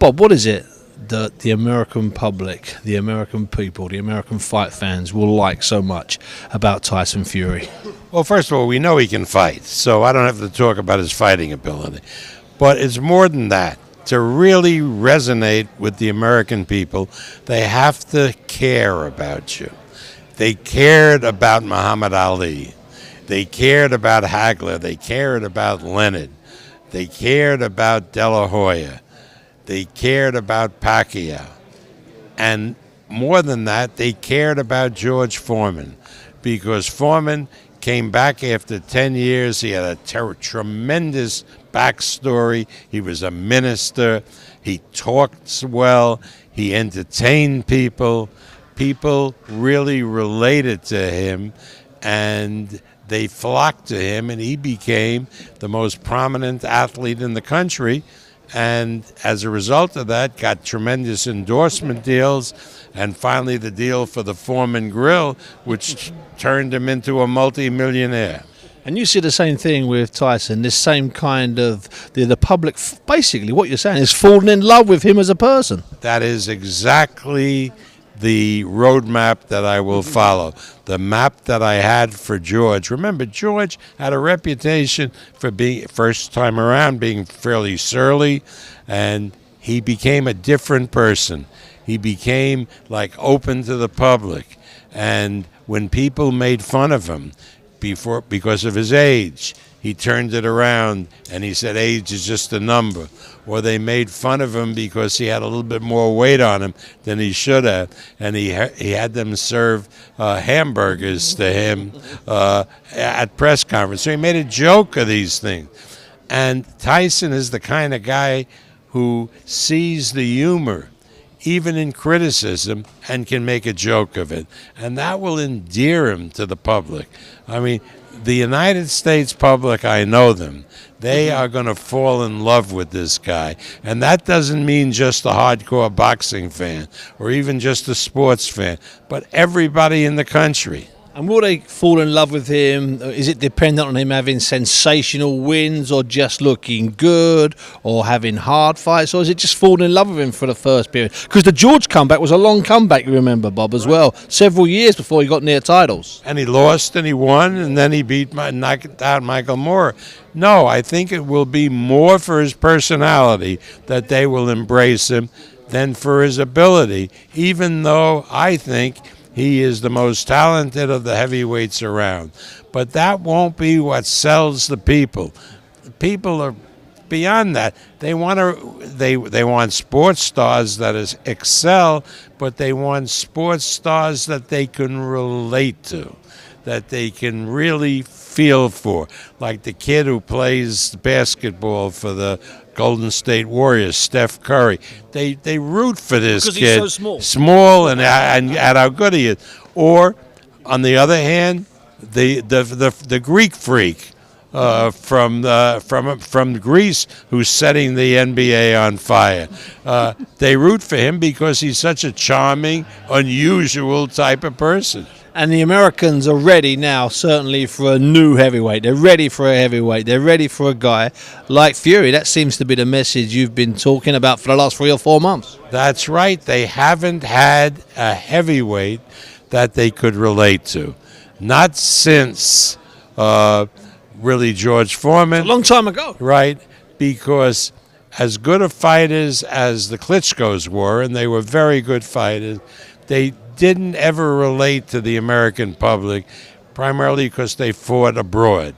Bob, what is it that the American public, the American people, the American fight fans will like so much about Tyson Fury? Well, first of all, we know he can fight, so I don't have to talk about his fighting ability. But it's more than that. To really resonate with the American people, they have to care about you. They cared about Muhammad Ali. They cared about Hagler. They cared about Leonard. They cared about De La Hoya. They cared about Pacquiao. And more than that, they cared about George Foreman, because Foreman came back after 10 years. He had a tremendous backstory. He was a minister. He talked well. He entertained people. People really related to him, and they flocked to him, and he became the most prominent athlete in the country. And as a result of that, got tremendous endorsement deals, and finally the deal for the Foreman Grill, which turned him into a multi-millionaire. And you see the same thing with Tyson, this same kind of, the public, basically what you're saying is falling in love with him as a person. That is exactly the roadmap that I will follow, the map that I had for George. Remember, George had a reputation for being, first time around, being fairly surly, and he became a different person. He became like open to the public, and when people made fun of him because of his age, he turned it around and he said age is just a number. Or they made fun of him because he had a little bit more weight on him than he should have, and he had them serve hamburgers to him at press conference. So he made a joke of these things. And Tyson is the kind of guy who sees the humor, even in criticism, and can make a joke of it. And that will endear him to the public. I mean, the United States public, I know them. They are going to fall in love with this guy. And that doesn't mean just a hardcore boxing fan or even just a sports fan, but everybody in the country. And will they fall in love with him? Is it dependent on him having sensational wins or just looking good or having hard fights? Or is it just falling in love with him for the first period? Because the George comeback was a long comeback, you remember, Bob, as well. Several years before he got near titles. And he lost and he won, and then he knocked out Michael Moore. No, I think it will be more for his personality that they will embrace him than for his ability, even though I think he is the most talented of the heavyweights around. But that won't be what sells the people. People are beyond that. They want sports stars that excel, but they want sports stars that they can relate to, that they can really feel for. Like the kid who plays basketball for the Golden State Warriors, Steph Curry. They root for this because kid. He's so small and how good he is. Or, on the other hand, the Greek freak from Greece who's setting the NBA on fire. They root for him because he's such a charming, unusual type of person. And the Americans are ready now, certainly, for a new heavyweight. They're ready for a heavyweight. They're ready for a guy like Fury. That seems to be the message you've been talking about for the last 3 or 4 months. That's right. They haven't had a heavyweight that they could relate to. Not since, really, George Foreman. A long time ago. Right, because as good of fighters as the Klitschko's were, and they were very good fighters, they didn't ever relate to the American public, primarily because they fought abroad.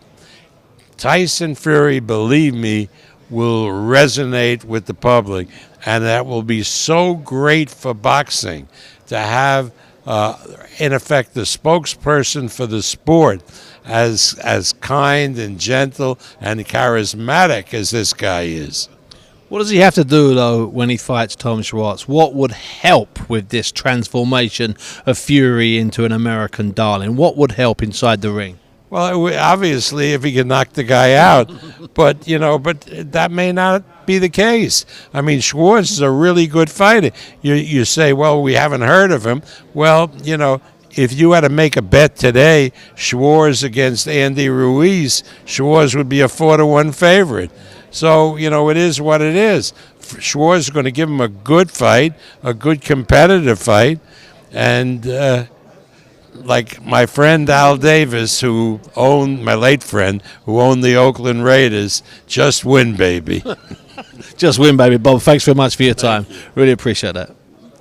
Tyson Fury, believe me, will resonate with the public, and that will be so great for boxing to have, in effect, the spokesperson for the sport as kind and gentle and charismatic as this guy is. What does he have to do, though, when he fights Tom Schwarz? What would help with this transformation of Fury into an American darling? What would help inside the ring? Well, obviously, if he can knock the guy out, but that may not be the case. I mean, Schwarz is a really good fighter. You say, well, we haven't heard of him. Well, if you had to make a bet today, Schwarz against Andy Ruiz, Schwarz would be a 4-1 favorite. So, it is what it is. Schwarz is going to give him a good fight, a good competitive fight, and like my friend Al Davis, my late friend, who owned the Oakland Raiders, just win, baby. Just win, baby. Bob, thanks very much for your time. Really appreciate that.